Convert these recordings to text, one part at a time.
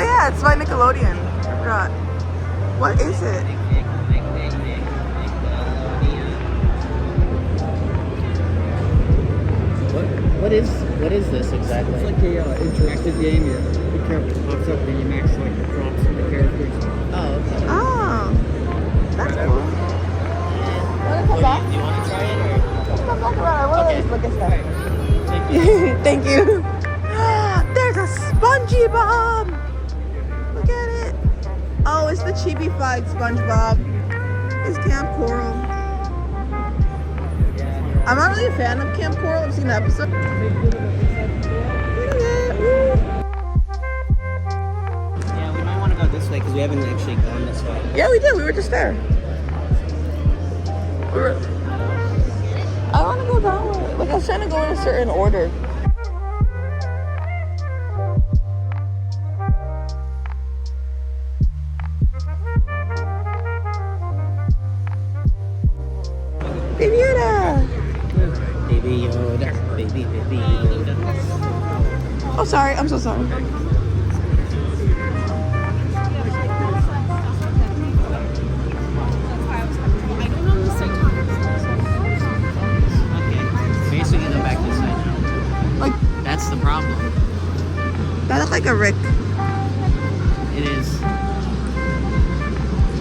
yeah, it's by Nickelodeon. I forgot. What is it? What is this exactly? It's like a interactive game. The character pops up and you max like the props of the characters. Oh, okay. Oh, that's cool. Want to come back? Do you want to try it or? Come back around. I want to just look at stuff. Thank you. There's a SpongeBob. Look at it. Oh, it's the chibi flag SpongeBob. It's Camp Coral. I'm not really a fan of Camp Coral. I've seen the episode. Yeah, we might want to go this way because we haven't actually gone this way. Yeah, we did. We were just there. I want to go that way. Like, I was trying to go in a certain order. Baby Yoda! Baby Yoda. Baby Yoda. Oh, sorry. I'm so sorry. Basically, go back this way now. Like, That's the problem. that looked like a Rick. It is.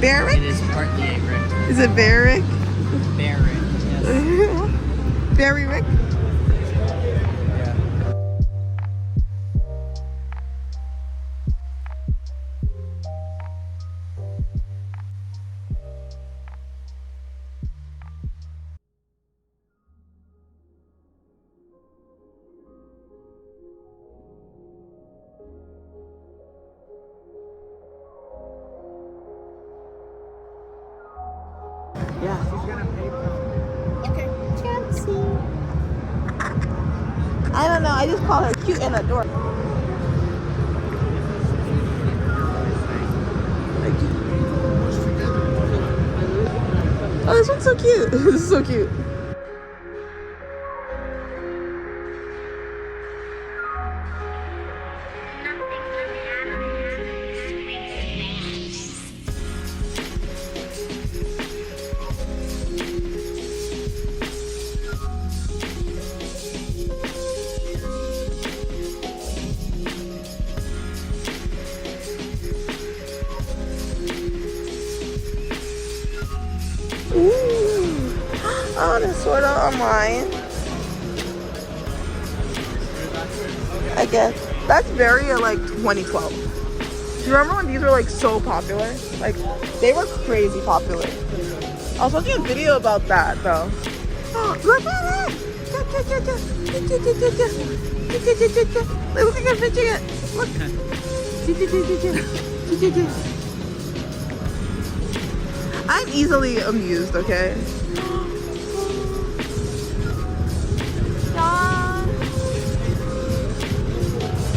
Bear Rick? It is partly a Rick. Is it Bear Rick? Bear Rick. Yes. Berry Rick? Yeah. Yeah. I don't know. I just call her cute and adorable. Oh, this one's so cute. This is so cute. Ooh. Oh, that's sort of online. I guess. That's very like 2012. Do you remember when these were like so popular? Like, they were crazy popular. I was watching a video about that though. Oh, look at it! Look like I'm pitching it. Look. I'm easily amused, okay?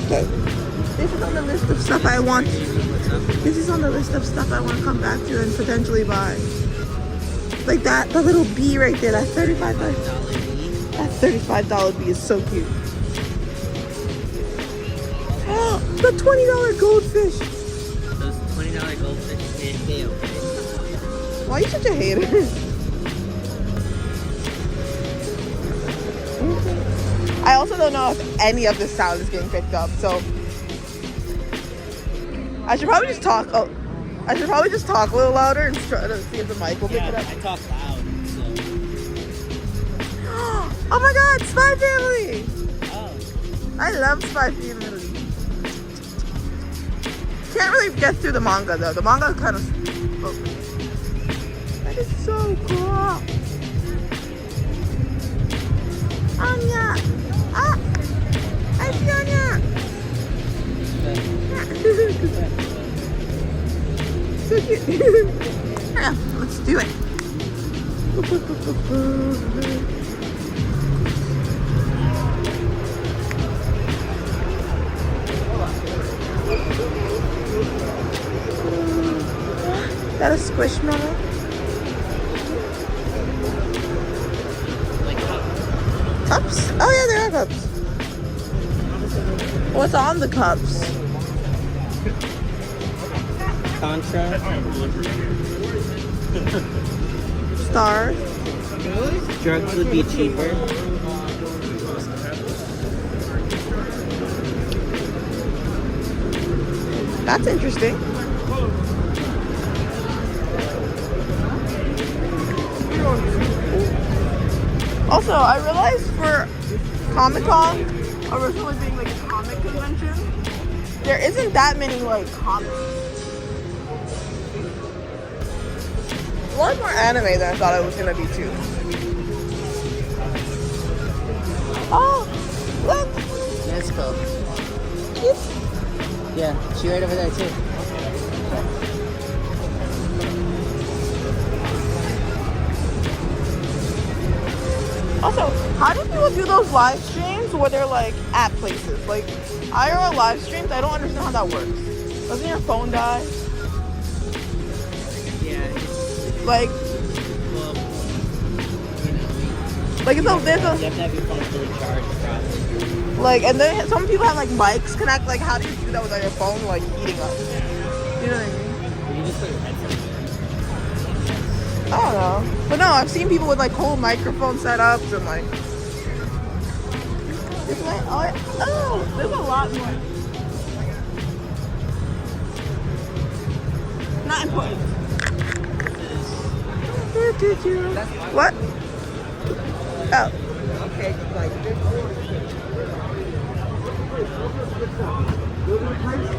Okay. This is on the list of stuff I want. This is on the list of stuff I want to come back to and potentially buy. Like that, the little bee right there, that $35. That $35 bee is so cute. The $20 goldfish. Those $20 goldfish can't be okay. Why are you such a hater? I also don't know if any of this sound is getting picked up, so I should probably just talk. Oh, I should probably just talk a little louder and try to see if the mic will pick it up. I talk loud, so. Oh my God, Spy Family! Oh. I love Spy Family. Can't really get through the manga though. The manga kind of. Oh. That is so cool. Anya! Ah! I see Anya! So cute. Yeah, let's do it. Is that a squishmallow? Cups? Oh yeah, there are cups. What's on the cups? Contra. Stars. Drugs would be cheaper. That's interesting. Also, I realized for Comic-Con, originally being like a comic convention, there isn't that many like comics. A lot more anime than I thought it was gonna be too. Oh, look! That's cool. It's Yeah, she right over there too. Also, how do people do those live streams where they're like at places? Like IRL live streams, I don't understand how that works. Doesn't your phone die? Yeah. Like, Well, you know, like it's a, there's you a have to have your phone fully charged, probably. like, and then some people have like mics connect. Like, how do you do that without your phone like heating up? You know what I mean? You just put your headphones in. I don't know, but no, I've seen people with like whole microphone setups and like. It's like, oh, there's a lot more. Not important. What? Oh. Okay, like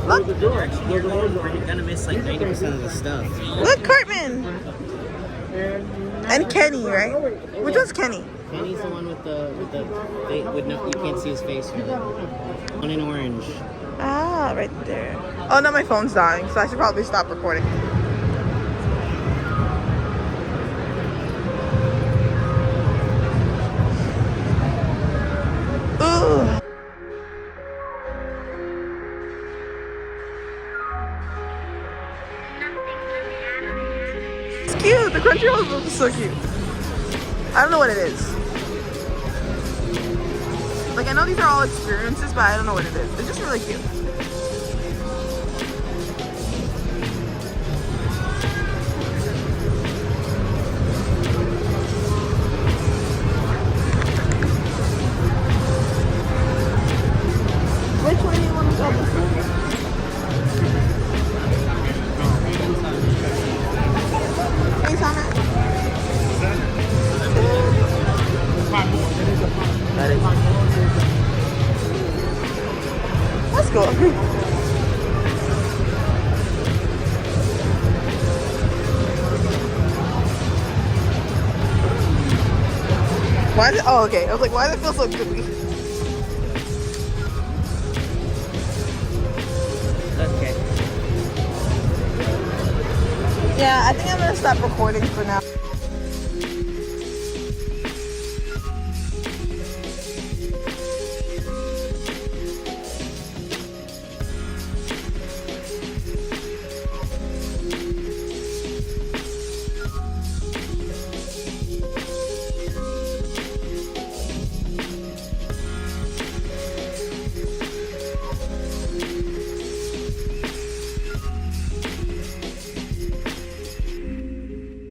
Look, you're gonna miss like 90% of the stuff. look, Cartman. And Kenny, right? Which one's Kenny? Kenny's the one with the with no, you can't see his face really. One in orange. Ah, right there. Oh no, my phone's dying, so I should probably stop recording. Ooh. It's cute. The Crunchyroll is so cute. I don't know what it is. Like, I know these are all experiences, but I don't know what it is. It's just really cute. Which one do you want to go with? Hey, Sana. That is. Let's go. Why is it? Oh, okay. I was like, why does it feel so gooey? Okay. Yeah, I think I'm gonna stop recording for now.